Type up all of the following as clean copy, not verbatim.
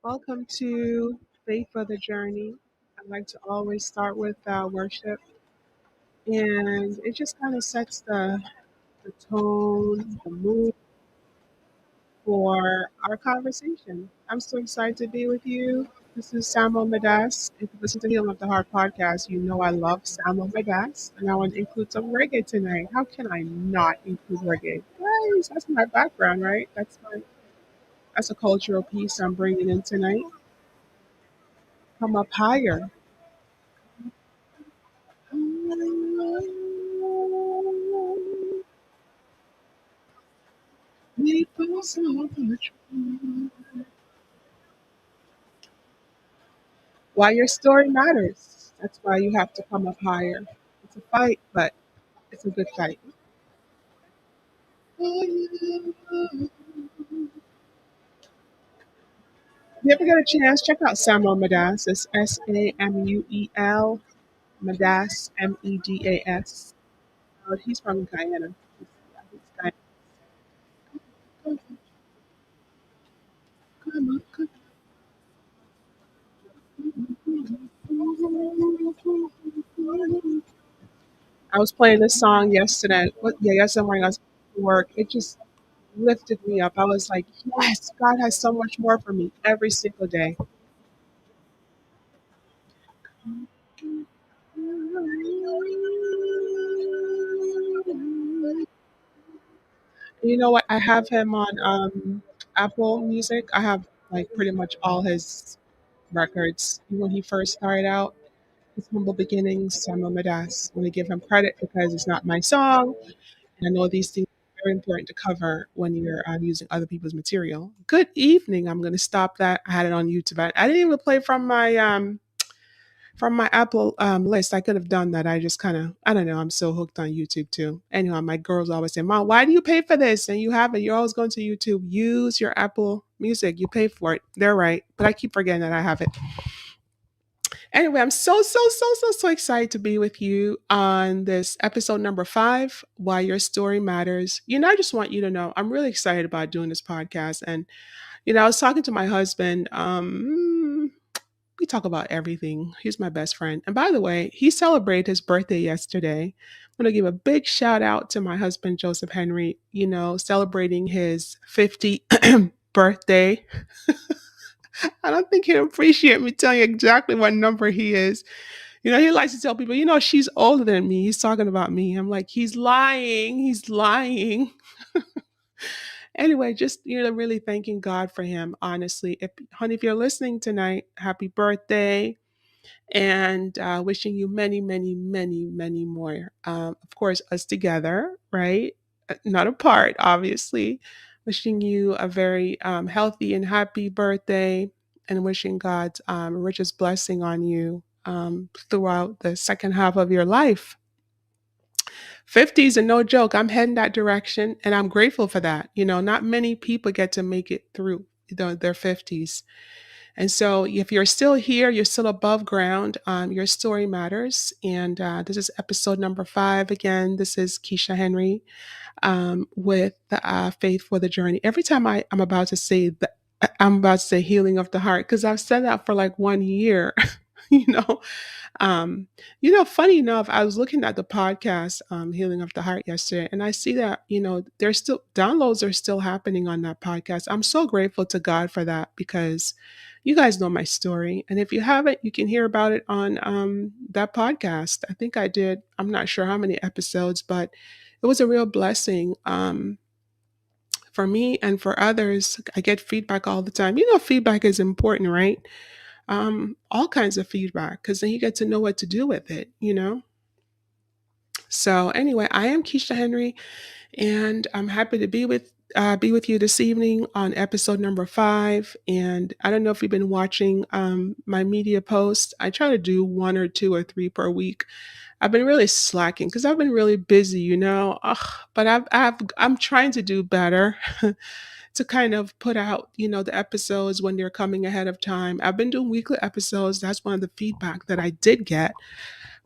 Welcome to Faith for the Journey. I like to always start with worship, and it just kind of sets the tone, the mood for our conversation. I'm so excited to be with you. This is Samuel Madas. If you listen to Healing of the Heart podcast, you know I love Samuel Madas, and I want to include some reggae tonight. How can I not include reggae? Guys, that's my background, right? That's a cultural piece I'm bringing in tonight. Come up higher. Why your story matters. That's why you have to come up higher. It's a fight, but it's a good fight. If you ever get a chance, check out Samuel Madas. It's Samuel Madas, Medas. He's from Guyana. He's Guyana. I was playing this song yesterday. Yesterday morning I was at work. It just lifted me up. I was like, yes, God has so much more for me every single day. You know what? I have him on Apple Music. I have like pretty much all his records. When he first started out, his humble beginnings, Samuel Madas. I want to give him credit because it's not my song. And I know these things are very important to cover when you're using other people's material. Good evening. I'm going to stop that. I had it on YouTube. I didn't even play from my Apple list. I could have done that. I just kind of, I don't know. I'm so hooked on YouTube too. Anyhow, my girls always say, Mom, why do you pay for this? And you have it. You're always going to YouTube. Use your Apple Music. You pay for it. They're right. But I keep forgetting that I have it. Anyway, I'm so excited to be with you on this episode number 5, Why Your Story Matters. I just want you to know I'm really excited about doing this podcast. And, I was talking to my husband. We talk about everything. He's my best friend. And by the way, he celebrated his birthday yesterday. I'm going to give a big shout out to my husband, Joseph Henry, celebrating his 50th birthday. I don't think he'll appreciate me telling you exactly what number he is. He likes to tell people, she's older than me. He's talking about me. I'm like, he's lying. He's lying. Anyway, just really thanking God for him. Honestly, honey, if you're listening tonight, happy birthday, and wishing you many, many, many, many more. Of course, us together, right? Not apart, obviously. Wishing you a very healthy and happy birthday, and wishing God's richest blessing on you throughout the second half of your life. 50s and no joke. I'm heading that direction, and I'm grateful for that. Not many people get to make it through their 50s. And so, if you're still here, you're still above ground, your story matters. And this is episode number 5. Again, this is Keisha Henry with Faith for the Journey. Every time I'm about to say I'm about to say healing of the heart, because I've said that for like 1 year, you know. Funny enough, I was looking at the podcast Healing of the Heart yesterday, and I see that, there's still downloads are still happening on that podcast. I'm so grateful to God for that, because you guys know my story. And if you haven't, you can hear about it on that podcast. I think I did. I'm not sure how many episodes, but it was a real blessing for me and for others. I get feedback all the time. Feedback is important, right? All kinds of feedback, because then you get to know what to do with it. So anyway, I am Keisha Henry, and I'm happy to be with you this evening on episode number 5. And I don't know if you've been watching my media posts. I try to do 1 or 2 or 3 per week. I've been really slacking because I've been really busy. But I'm trying to do better. To kind of put out, the episodes when they're coming ahead of time. I've been doing weekly episodes. That's one of the feedback that I did get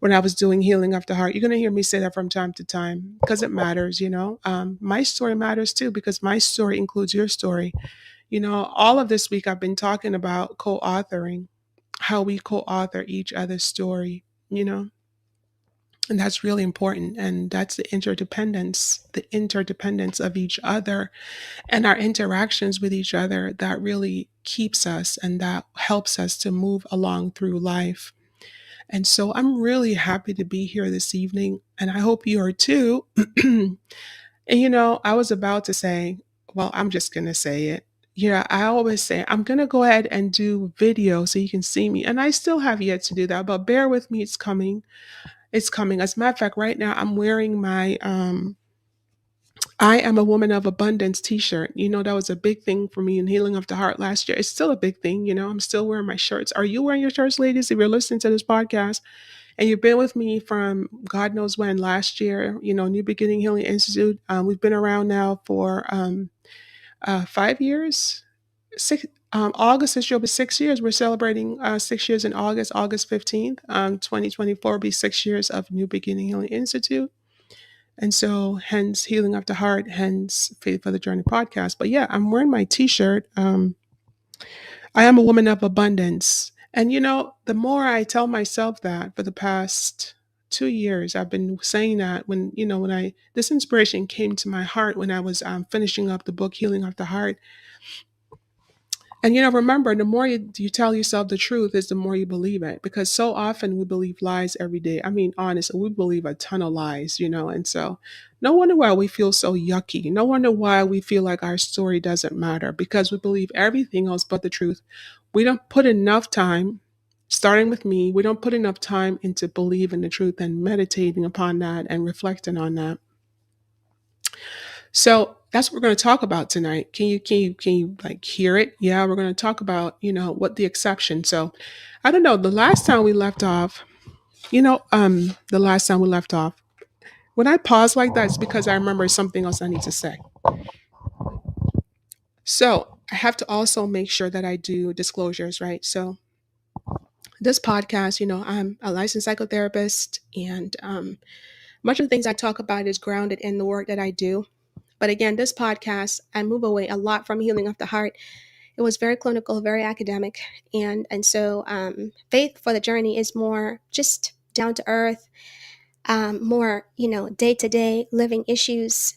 when I was doing Healing of the Heart. You're going to hear me say that from time to time because it matters. My story matters too, because my story includes your story. All of this week I've been talking about co-authoring, how we co-author each other's story, you know, and that's really important. And that's the interdependence of each other and our interactions with each other that really keeps us and that helps us to move along through life. And so I'm really happy to be here this evening, and I hope you are too. And I was about to say, well, I'm just going to say it. Yeah, I always say I'm going to go ahead and do video so you can see me. And I still have yet to do that, but bear with me, it's coming. It's coming. As a matter of fact, right now I'm wearing my I am a woman of abundance t-shirt. That was a big thing for me in Healing of the Heart last year. It's still a big thing. I'm still wearing my shirts. Are you wearing your shirts, ladies? If you're listening to this podcast and you've been with me from God knows when last year, New Beginning Healing Institute, we've been around now for 5 years. August this year will be 6 years. We're celebrating 6 years in August, August 15th. 2024 will be 6 years of New Beginning Healing Institute. And so, hence Healing of the Heart, hence Faith for the Journey podcast. But yeah, I'm wearing my t-shirt. I am a woman of abundance. And the more I tell myself that for the past 2 years, I've been saying that when this inspiration came to my heart when I was finishing up the book, Healing of the Heart. And remember, the more you tell yourself the truth is the more you believe it. Because so often we believe lies every day. I mean, honestly, we believe a ton of lies, and so no wonder why we feel so yucky. No wonder why we feel like our story doesn't matter because we believe everything else but the truth. We don't put enough time, starting with me, we don't put enough time into believing the truth and meditating upon that and reflecting on that. So that's what we're going to talk about tonight. Can you like hear it? Yeah, we're going to talk about, what the exception. So I don't know. The last time we left off, the last time we left off, when I pause like that, it's because I remember something else I need to say. So I have to also make sure that I do disclosures, right? So this podcast, I'm a licensed psychotherapist, and much of the things I talk about is grounded in the work that I do. But again, this podcast, I move away a lot from Healing of the Heart. It was very clinical, very academic. And so Faith for the Journey is more just down to earth, more, day to day living issues,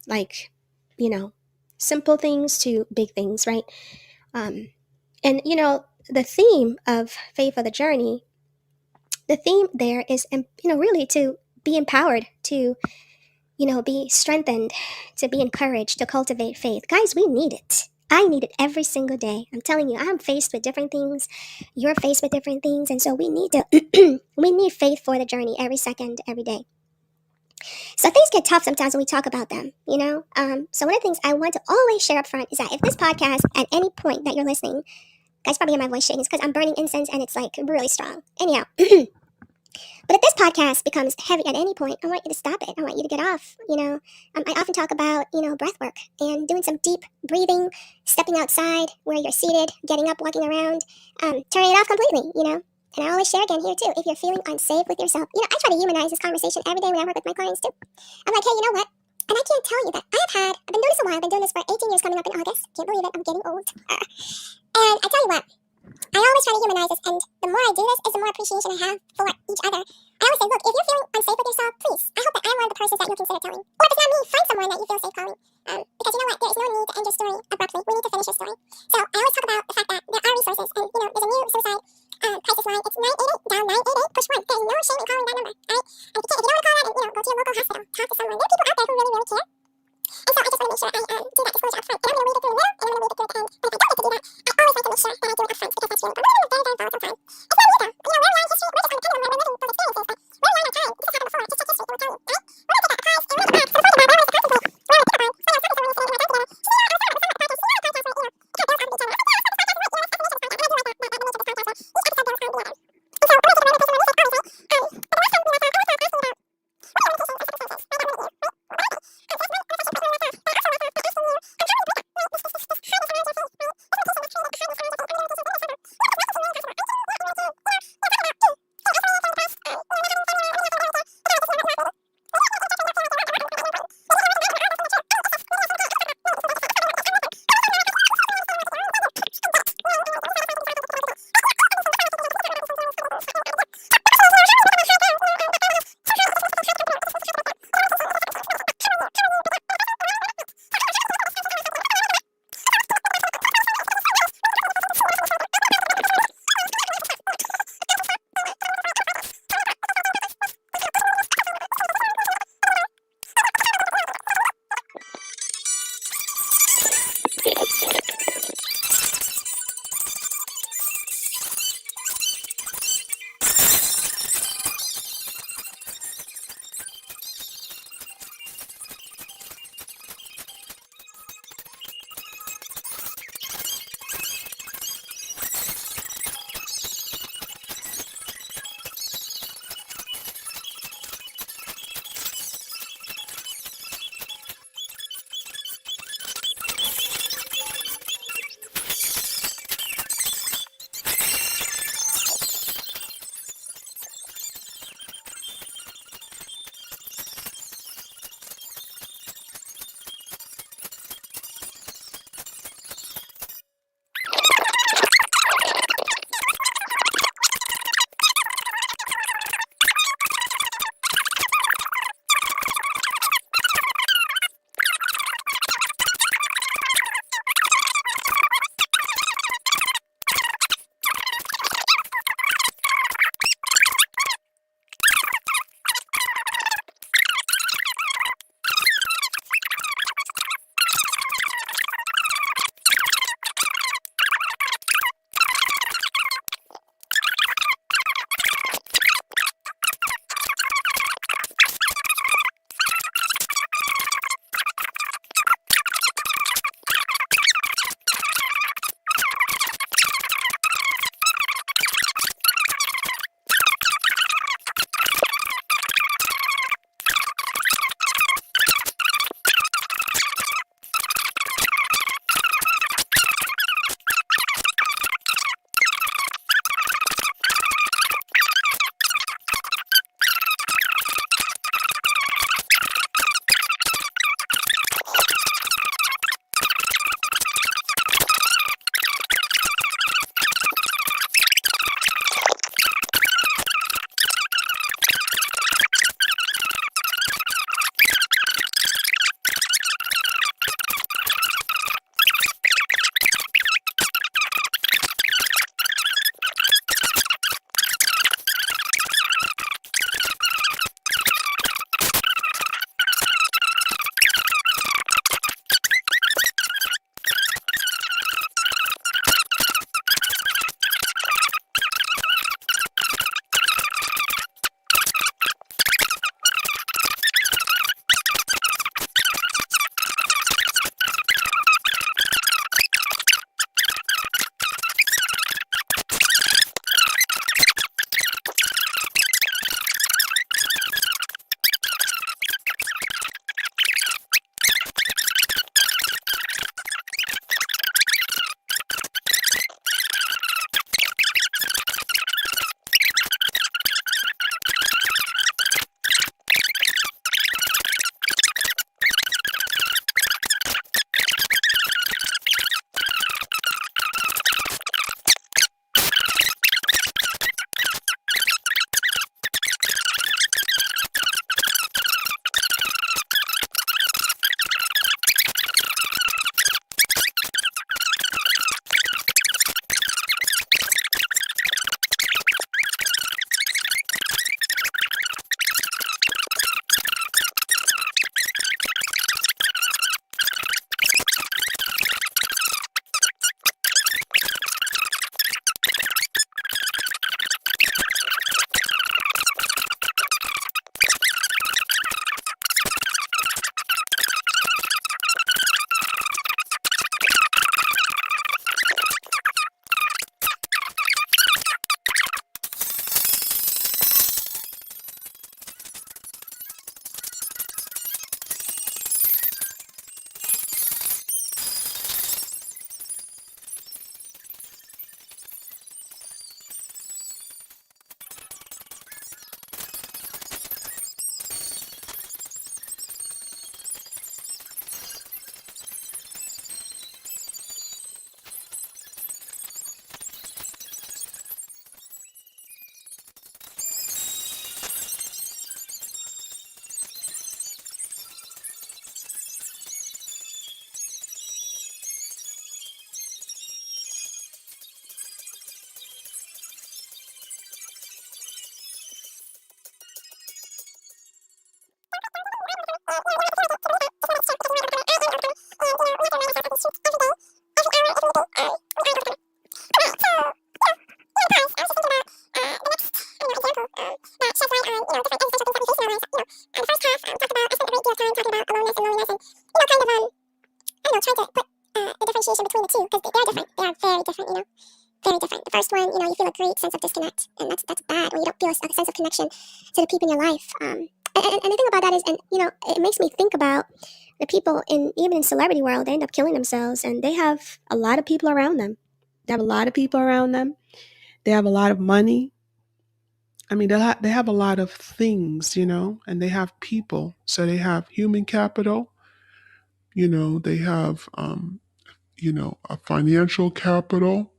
like, simple things to big things, right? And the theme of Faith for the Journey, the theme there is, really to be empowered, to be strengthened, to be encouraged, to cultivate faith. Guys, we need it. I need it every single day. I'm telling you, I'm faced with different things. You're faced with different things. And so we need to, we need faith for the journey every second, every day. So things get tough sometimes when we talk about them, So one of the things I want to always share up front is that if this podcast, at any point that you're listening, guys probably hear my voice shaking, it's because I'm burning incense and it's like really strong. Anyhow. But if this podcast becomes heavy at any point, I want you to stop it. I want you to get off. I often talk about, breath work and doing some deep breathing, stepping outside where you're seated, getting up, walking around, turning it off completely, And I always share again here too, if you're feeling unsafe with yourself, I try to humanize this conversation every day when I work with my clients too. I'm like, hey, you know what? And I can't tell you that I've been doing this a while. I've been doing this for 18 years coming up in August. Can't believe it. I'm getting old. And I tell you what, I always try to humanize this, and the more I do this, is the more appreciation I have for each other. I always say, look, if you're feeling unsafe with yourself, please, I hope that I'm one of the persons that you'll consider telling. Or if it's not me, find someone that you feel safe calling. Because you know what, there is no need to end your story abruptly. We need to finish your story. So I always talk about the fact that there are resources, and there's a new suicide crisis line. It's 988, dial 988, push 1. There's no shame in calling that number, alright? And if you don't want to call that, then, go to your local hospital, talk to someone. There are people out there who really, really care. And so I just want to make sure I do that disclosure up front. And I'm going to read it through the middle, and I'm going to read it through the end. But if I don't get to do that, I always like to make sure that I do it up front, because that's really important. We're living a very, very volatile time. It's not easy though. Where we are in history, we're just on the pendulum, we're living those experiences. But where we are in our time, this has happened before. Just check history, it will tell you, right? We're going to take that applies, and we're going to take that. So the point about it, I always contemplate. We're going to think about, so I'm talking to someone yesterday, and we're talking together. She's on the podcast, where, it can't bounce off of each other. I think, this podcast is right, this podcast is right, and I do like that, the nature of this podcast, where each episode goes on beyond. And so, we're going to take a random person, we're going to say, but the last time we left off, I was asking about what meditation and circumstances, right? I'm going to you, right? very different. The first one, you feel a great sense of disconnect, and that's bad when you don't feel a sense of connection to the people in your life. And the thing about that is, and it makes me think about the people even in celebrity world. They end up killing themselves, and they have a lot of people around them. They have a lot of people around them. They have a lot of money. I mean, they have a lot of things, and they have people. So they have human capital. They have, a financial capital,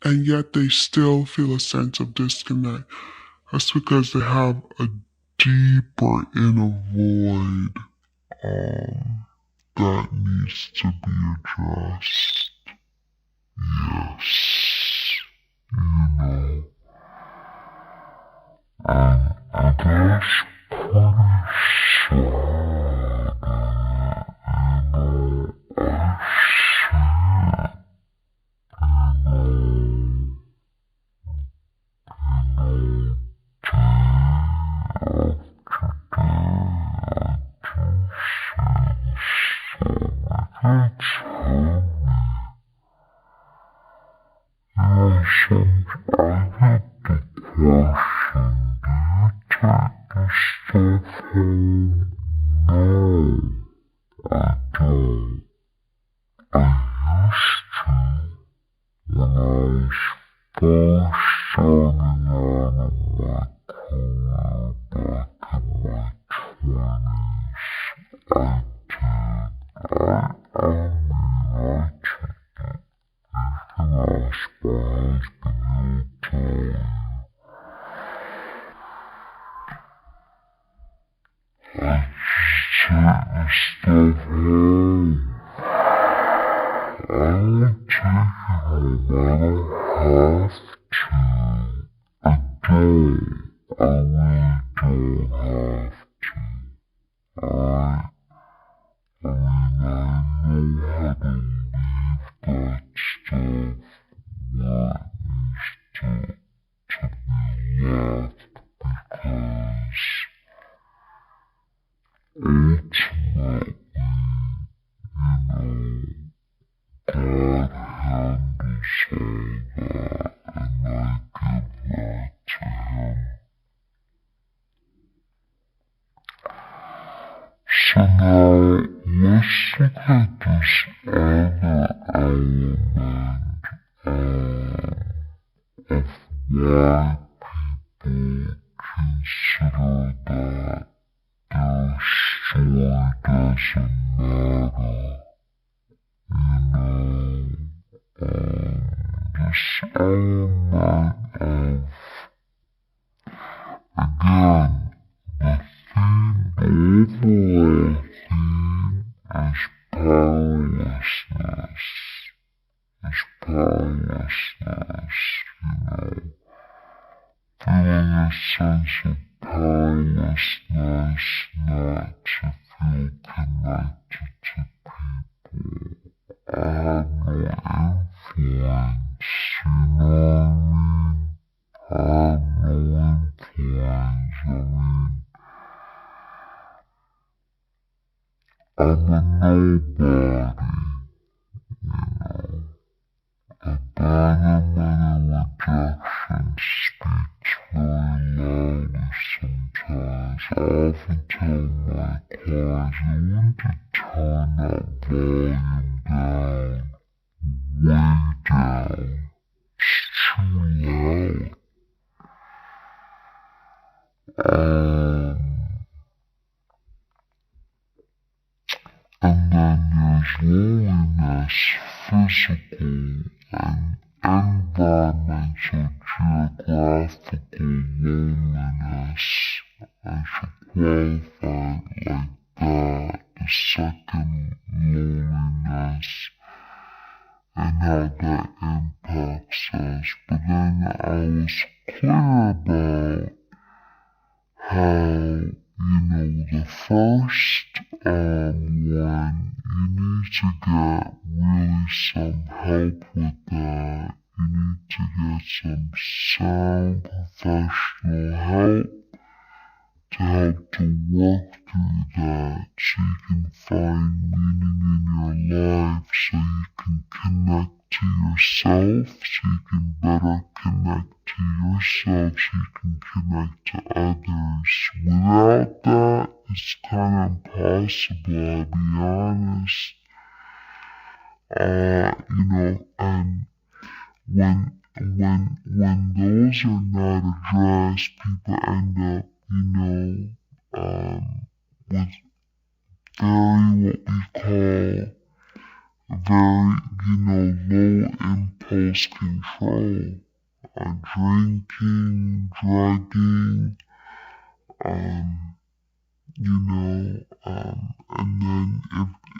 and yet they still feel a sense of disconnect. That's because they have a deeper inner void that needs to be addressed. Yes, and that's pretty sad. So now let's look at this other element of why people consider that their story doesn't matter. This element of, again, the overall theme is powerlessness. Feeling a sense of powerlessness, not to feel connected to people. I have no influence, I have no influence, I'm a nobody, Abandonment and rejection speaks very loudly sometimes. I often tell my clients you want to turn that volume down, way down. It's too loud. And then there's loneliness, physical and environmental, geographical loneliness. I should qualify it like that. The second loneliness and how that impacts us. But then I was clear about how, the first one, you need to get really some help with that. You need to get some sound professional help to help to work through that so you can find meaning in your life, so you can connect to yourself, so you can better connect to yourself, so you can connect to others. Without that, it's kind of impossible, I'll be honest. And when those are not addressed, people end up, with very what we call very, low impulse control, drinking, drugging, um, and then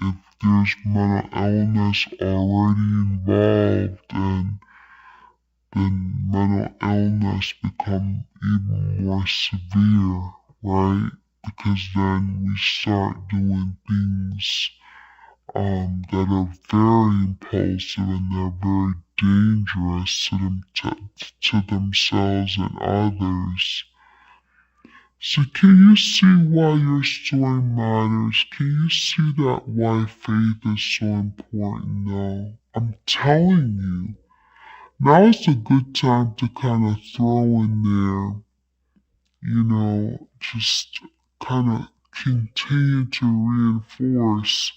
if there's mental illness already involved, then mental illness become even more severe, right? Because then we start doing things that are very impulsive and they're very dangerous to themselves and others. So can you see why your story matters? Can you see that why faith is so important now? I'm telling you, now is a good time to kind of throw in there, just kind of continue to reinforce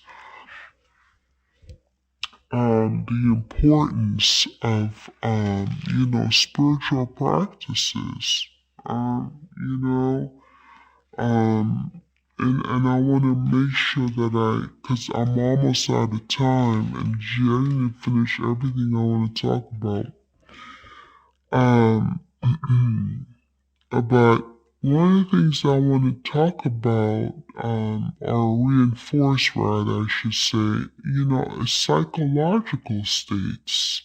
the importance of, spiritual practices. You know, and I want to make sure that because I'm almost out of time, and gee, I didn't finish everything I want to talk about. Um, but one of the things I want to talk about, or reinforce rather, I should say, is psychological states.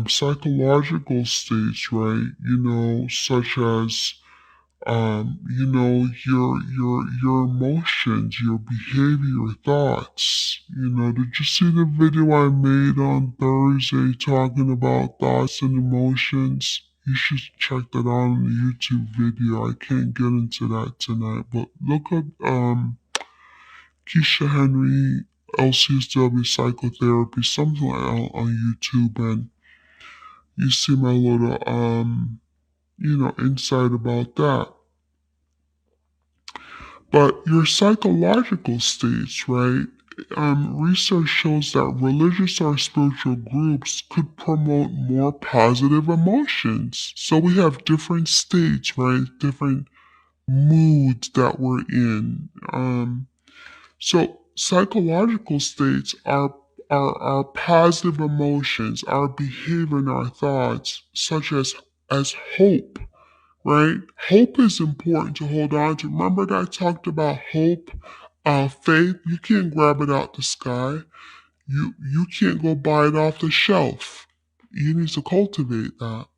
Psychological states, right? Such as, your emotions, your behavior, your thoughts. Did you see the video I made on Thursday talking about thoughts and emotions? You should check that out on the YouTube video. I can't get into that tonight, but look up Keisha Henry LCSW Psychotherapy, something like that on YouTube, and you see my little insight about that. But your psychological states, right? Research shows that religious or spiritual groups could promote more positive emotions. So we have different states, right? Different moods that we're in. So psychological states are positive emotions, our behavior and our thoughts, such as hope, right? Hope is important to hold on to. Remember that I talked about hope, faith. You can't grab it out the sky. You can't go buy it off the shelf. You need to cultivate that.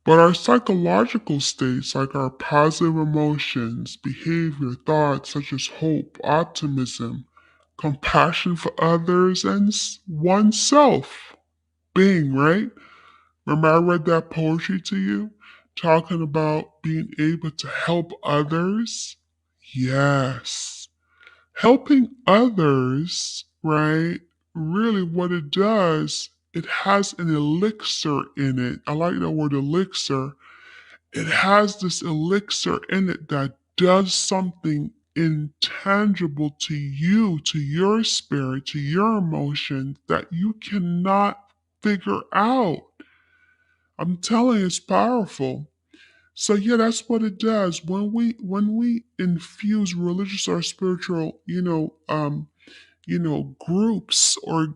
But our psychological states, like our positive emotions, behavior, thoughts such as hope, optimism, compassion for others, and oneself, being, right? Remember, I read that poetry to you, talking about being able to help others? Yes. Helping others, right? Really, what it does, it has an elixir in it. I like that word elixir. It has this elixir in it that does something intangible to you, to your spirit, to your emotions that you cannot figure out. I'm telling you, it's powerful. So yeah, that's what it does. When we infuse religious or spiritual, groups, or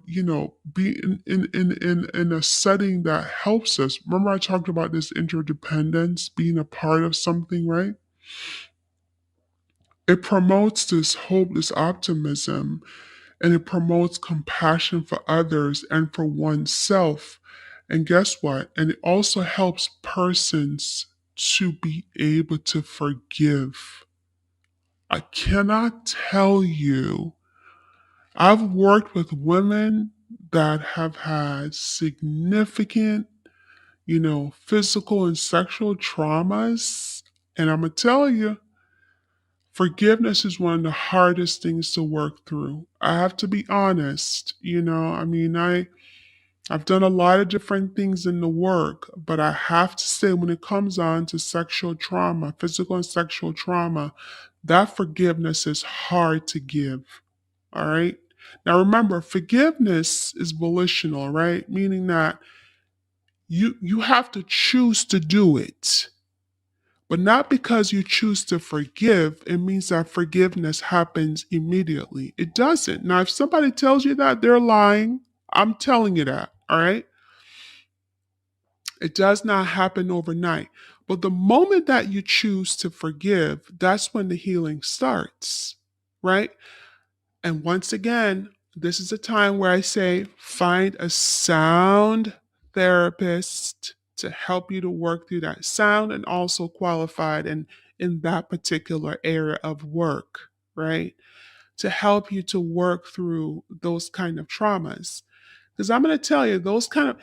be in a setting that helps us. Remember I talked about this interdependence, being a part of something, right? It promotes this hope, this optimism, and it promotes compassion for others and for oneself. And guess what? And it also helps persons to be able to forgive. I cannot tell you, I've worked with women that have had significant, physical and sexual traumas. And I'm going to tell you, forgiveness is one of the hardest things to work through. I have to be honest. I mean, I've done a lot of different things in the work, but I have to say, when it comes on to sexual trauma, physical and sexual trauma, that forgiveness is hard to give. All right. Now remember, forgiveness is volitional, right? Meaning that you have to choose to do it. But not because you choose to forgive, it means that forgiveness happens immediately. It doesn't. Now, if somebody tells you that, they're lying. I'm telling you that. All right. It does not happen overnight. But the moment that you choose to forgive, that's when the healing starts, right? And once again, this is a time where I say find a sound therapist to help you to work through that, sound and also qualified in that particular area of work, right? To help you to work through those kind of traumas. Because I'm going to tell you, those kind of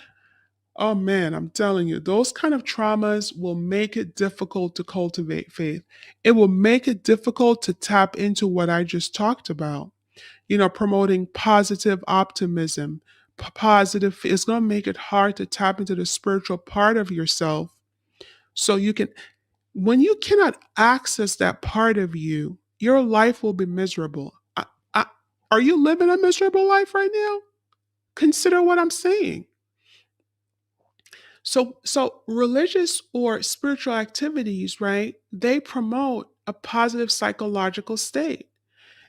Oh man, I'm telling you, those kind of traumas will make it difficult to cultivate faith. It will make it difficult to tap into what I just talked about. Promoting positive optimism, positive, it's going to make it hard to tap into the spiritual part of yourself. So when you cannot access that part of you, your life will be miserable. I, are you living a miserable life right now? Consider what I'm saying. So religious or spiritual activities, right? They promote a positive psychological state.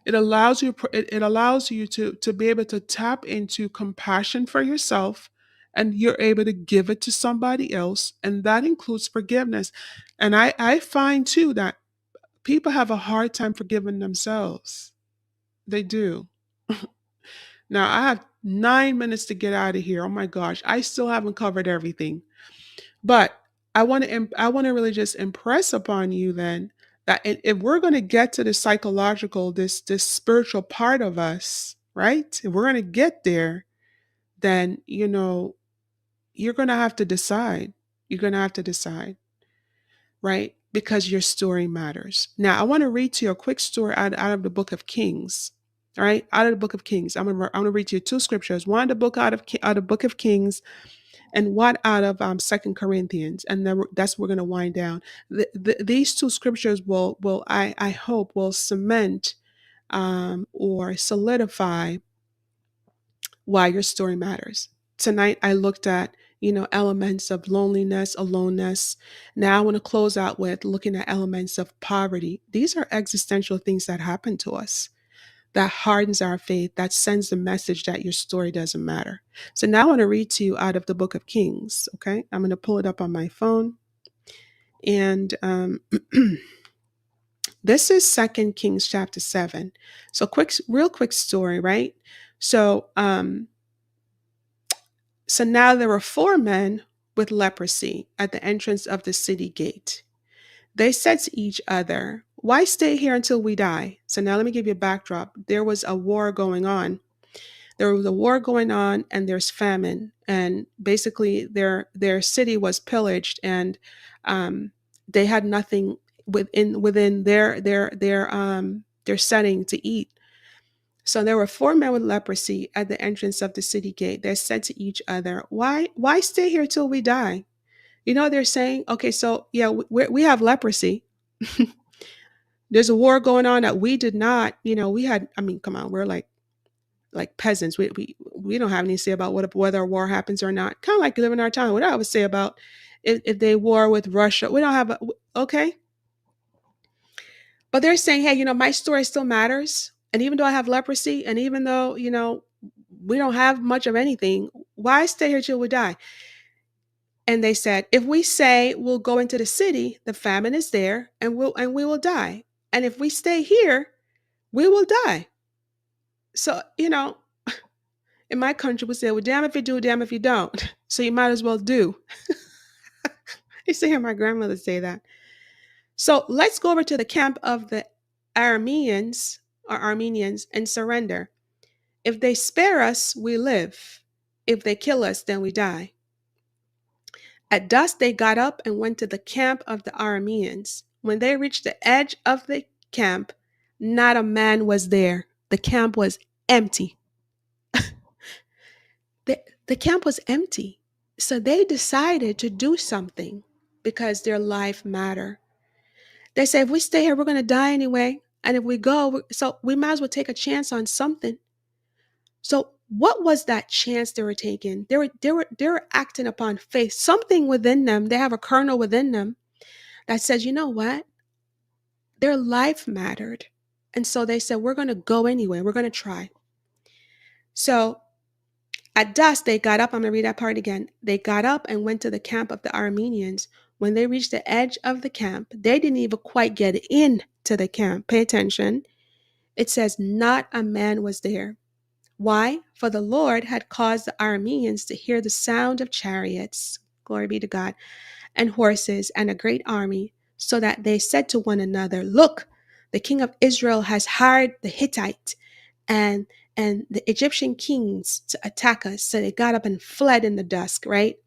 It allows you to be able to tap into compassion for yourself, and you're able to give it to somebody else, and that includes forgiveness. And I find too that people have a hard time forgiving themselves. They do. Now I have 9 minutes to get out of here. Oh my gosh, I still haven't covered everything. But I want to really just impress upon you then that if we're going to get to the psychological, this spiritual part of us, right? If we're going to get there, then you're going to have to decide. You're going to have to decide, right? Because your story matters. Now, I want to read to you a quick story out of the book of Kings. All right, out of the book of Kings. I'm gonna read to you two scriptures. One, the book out of the book of Kings, and one out of Second Corinthians, and then that's we're going to wind down. These two scriptures will I hope will cement or solidify why your story matters. Tonight I looked at elements of loneliness, aloneness. Now I want to close out with looking at elements of poverty. These are existential things that happen to us that hardens our faith, that sends the message that your story doesn't matter. So now I want to read to you out of the book of Kings. Okay. I'm going to pull it up on my phone. And this is Second Kings chapter 7. So real quick story, right? So, so now there were four men with leprosy at the entrance of the city gate. They said to each other, "Why stay here until we die?" So now let me give you a backdrop. There was a war going on. And there's famine, and basically their city was pillaged, and they had nothing within their setting to eat. So there were four men with leprosy at the entrance of the city gate. They said to each other, "Why stay here till we die?" They're saying, okay, so yeah, we have leprosy. There's a war going on that we did not, we had. I mean, come on, we're like peasants. We don't have any say about whether a war happens or not. Kind of like living our time. What I would say about if they war with Russia, we don't have okay. But they're saying, hey, my story still matters. And even though I have leprosy, and even though, we don't have much of anything, why stay here till we die? And they said, if we say we'll go into the city, the famine is there, and we will die. And if we stay here, we will die. So, in my country, we say, well, damn if you do, damn if you don't. So you might as well do. I used to hear my grandmother say that. So let's go over to the camp of the Armenians and surrender. If they spare us, we live. If they kill us, then we die. At dusk, they got up and went to the camp of the Arameans. When they reached the edge of the camp, not a man was there. The camp was empty. The camp was empty. So they decided to do something because their life mattered. They said, if we stay here, we're going to die anyway. And if we go, so we might as well take a chance on something. So what was that chance they were taking? They were acting upon faith. Something within them, they have a kernel within them that says, you know what? Their life mattered. And so they said, we're going to go anyway. We're going to try. So at dusk, they got up. I'm going to read that part again. They got up and went to the camp of the Armenians. When they reached the edge of the camp, they didn't even quite get in to the camp. Pay attention. It says, not a man was there. Why? For the Lord had caused the Arameans to hear the sound of chariots, glory be to God, and horses and a great army, so that they said to one another, look, the king of Israel has hired the Hittite and the Egyptian kings to attack us. So they got up and fled in the dusk, right?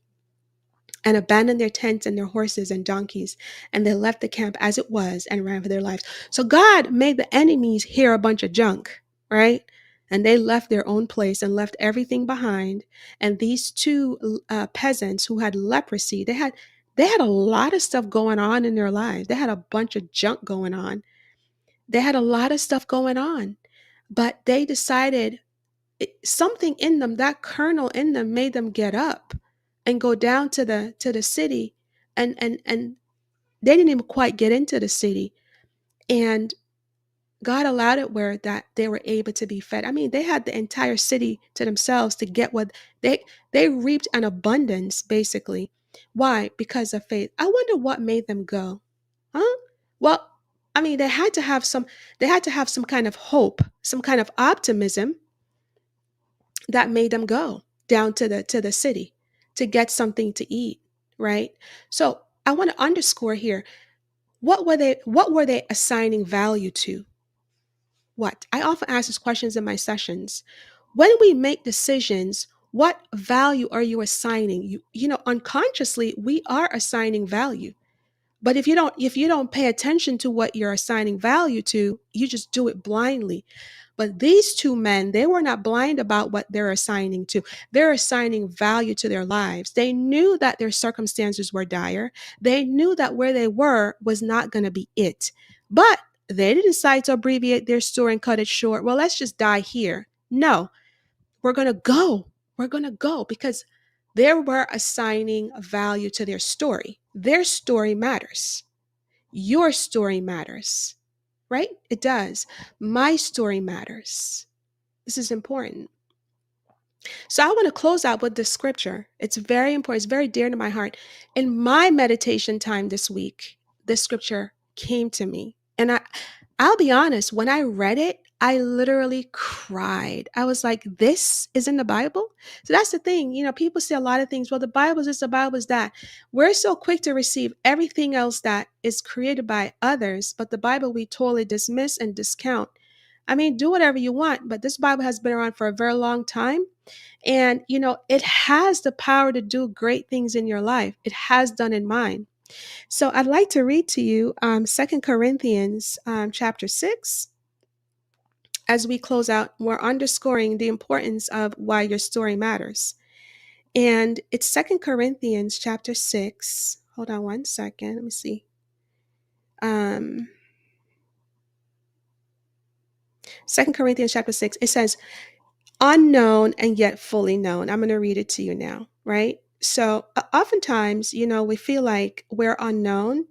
And abandoned their tents and their horses and donkeys. And they left the camp as it was and ran for their lives. So God made the enemies hear a bunch of junk, right? And they left their own place and left everything behind. And these two peasants who had leprosy, they had a lot of stuff going on in their lives. They had a bunch of junk going on. They had a lot of stuff going on. But they decided something in them, that kernel in them, made them get up and go down to the city, and they didn't even quite get into the city, and God allowed it where that they were able to be fed. I mean, they had the entire city to themselves to get what they reaped an abundance basically. Why? Because of faith. I wonder what made them go. Huh? Well, I mean, they had to have some kind of hope, some kind of optimism that made them go down to the city to get something to eat, right? So I want to underscore here, what were they assigning value to? What? I often ask these questions in my sessions. When we make decisions, what value are you assigning? You know, unconsciously we are assigning value. But if you don't pay attention to what you're assigning value to, you just do it blindly. But these two men, they were not blind about what they're assigning to. They're assigning value to their lives. They knew that their circumstances were dire. They knew that where they were was not going to be it. But they didn't decide to abbreviate their story and cut it short. Well, let's just die here. No, we're going to go. We're going to go because they were assigning value to their story. Their story matters. Your story matters, right? It does. My story matters. This is important. So I want to close out with this scripture. It's very important. It's very dear to my heart. In my meditation time this week, this scripture came to me. And I'll be honest, when I read it, I literally cried. I was like, this is in the Bible? So that's the thing. You know, people say a lot of things. Well, the Bible is this, the Bible is that. We're so quick to receive everything else that is created by others, but the Bible we totally dismiss and discount. I mean, do whatever you want, but this Bible has been around for a very long time. And, you know, it has the power to do great things in your life. It has done in mine. So I'd like to read to you 2 Corinthians chapter 6. As we close out, we're underscoring the importance of why your story matters. And it's 2 Corinthians chapter 6. Hold on one second. Let me see. 2 Corinthians chapter 6, it says, unknown and yet fully known. I'm going to read it to you now, right? So oftentimes, you know, we feel like we're unknown,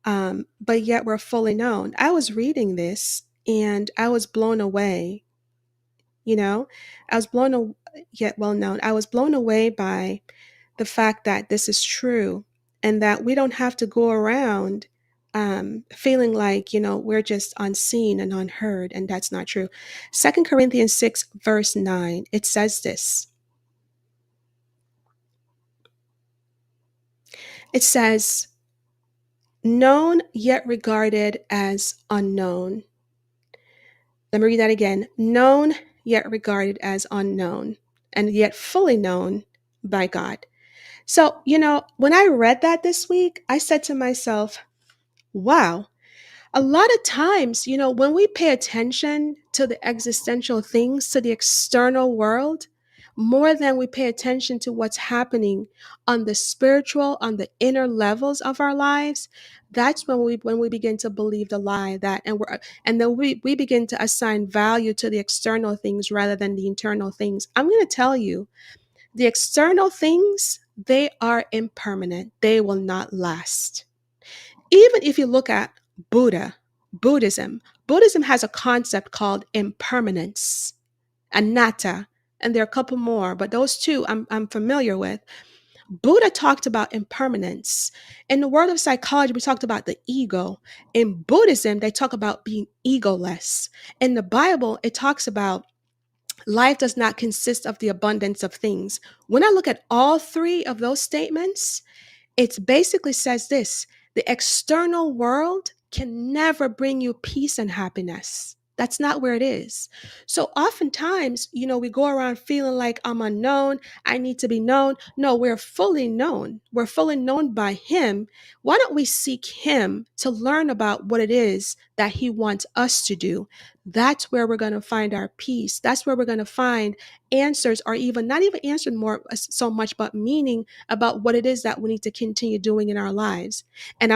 but yet we're fully known. I was reading this and I was blown away. You know, I was yet well known. I was blown away by the fact that this is true and that we don't have to go around feeling like, you know, we're just unseen and unheard, and that's not true. 2 Corinthians 6, verse 9, it says this. It says, known yet regarded as unknown. Let me read that again. Known yet regarded as unknown, and yet fully known by God. So, when I read that this week, I said to myself, wow, a lot of times, when we pay attention to the existential things, to the external world, more than we pay attention to what's happening on the spiritual, on the inner levels of our lives, that's when we begin to believe the lie that and then we begin to assign value to the external things rather than the internal things. I'm going to tell you, the external things, they are impermanent. They will not last. Even if you look at Buddhism, Buddhism has a concept called impermanence, anatta, and there are a couple more, but those two I'm familiar with. Buddha talked about impermanence. In the world of psychology, we talked about the ego. In Buddhism, they talk about being egoless. In the Bible, it talks about life does not consist of the abundance of things. When I look at all three of those statements, it basically says this: the external world can never bring you peace and happiness. That's not where it is. So oftentimes, we go around feeling like I'm unknown. I need to be known. No, we're fully known. We're fully known by Him. Why don't we seek Him to learn about what it is that He wants us to do? That's where we're going to find our peace. That's where we're going to find answers, or even not even answers more so much, but meaning about what it is that we need to continue doing in our lives. And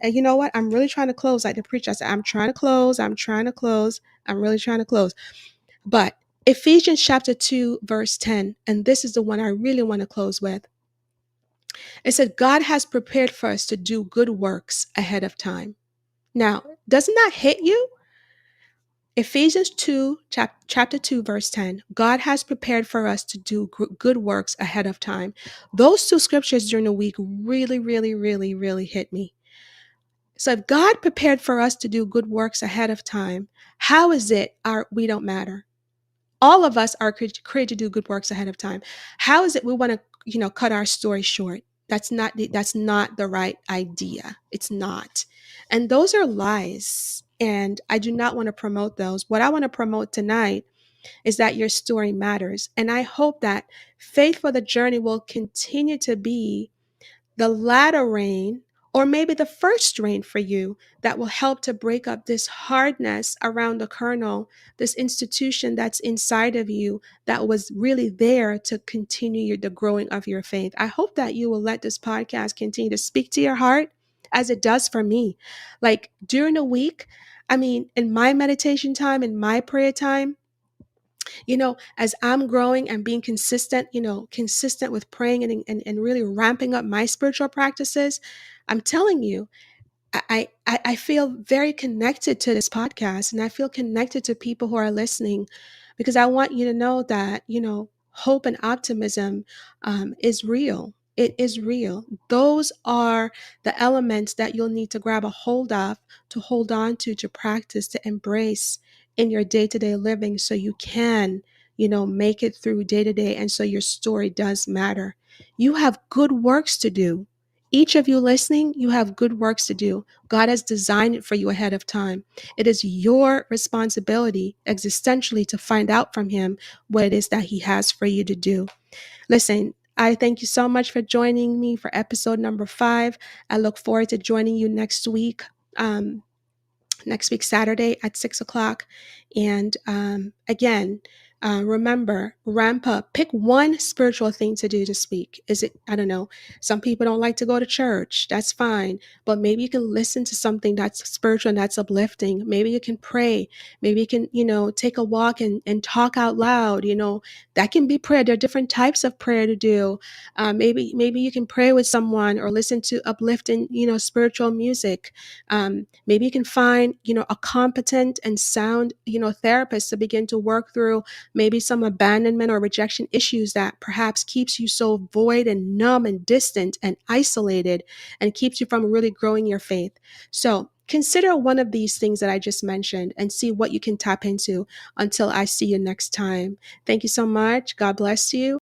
you know what? I'm really trying to close. Like the preacher, I said, I'm trying to close. I'm really trying to close. But Ephesians chapter 2, verse 10, and this is the one I really want to close with. It said, God has prepared for us to do good works ahead of time. Now, doesn't that hit you? Ephesians 2, chapter 2, verse 10, God has prepared for us to do good works ahead of time. Those two scriptures during the week really, really, really, really hit me. So if God prepared for us to do good works ahead of time, how is it we don't matter? All of us are created to do good works ahead of time. How is it we want to, cut our story short? That's not the right idea. It's not. And those are lies. And I do not want to promote those. What I want to promote tonight is that your story matters. And I hope that Faith for the Journey will continue to be the latter rain, or maybe the first rain for you, that will help to break up this hardness around the kernel, this institution that's inside of you that was really there to continue the growing of your faith. I hope that you will let this podcast continue to speak to your heart as it does for me. Like during the week, I mean, in my meditation time, in my prayer time, as I'm growing and being consistent, consistent with praying and really ramping up my spiritual practices, I'm telling you, I feel very connected to this podcast, and I feel connected to people who are listening, because I want you to know that, hope and optimism is real. It is real. Those are the elements that you'll need to grab a hold of, to hold on to practice, to embrace in your day to day living so you can, make it through day to day. And so your story does matter. You have good works to do. Each of you listening, you have good works to do. God has designed it for you ahead of time. It is your responsibility existentially to find out from Him what it is that He has for you to do. Listen, I thank you so much for joining me for episode number 5. I look forward to joining you next week. Next week, Saturday at 6 o'clock. And again, remember, ramp up. Pick one spiritual thing to do this week. Is it, I don't know, some people don't like to go to church. That's fine. But maybe you can listen to something that's spiritual and that's uplifting. Maybe you can pray. Maybe you can, take a walk and talk out loud. That can be prayer. There are different types of prayer to do. Maybe you can pray with someone or listen to uplifting, spiritual music. Maybe you can find, a competent and sound, therapist to begin to work through maybe some abandonment or rejection issues that perhaps keeps you so void and numb and distant and isolated and keeps you from really growing your faith. So consider one of these things that I just mentioned and see what you can tap into until I see you next time. Thank you so much. God bless you.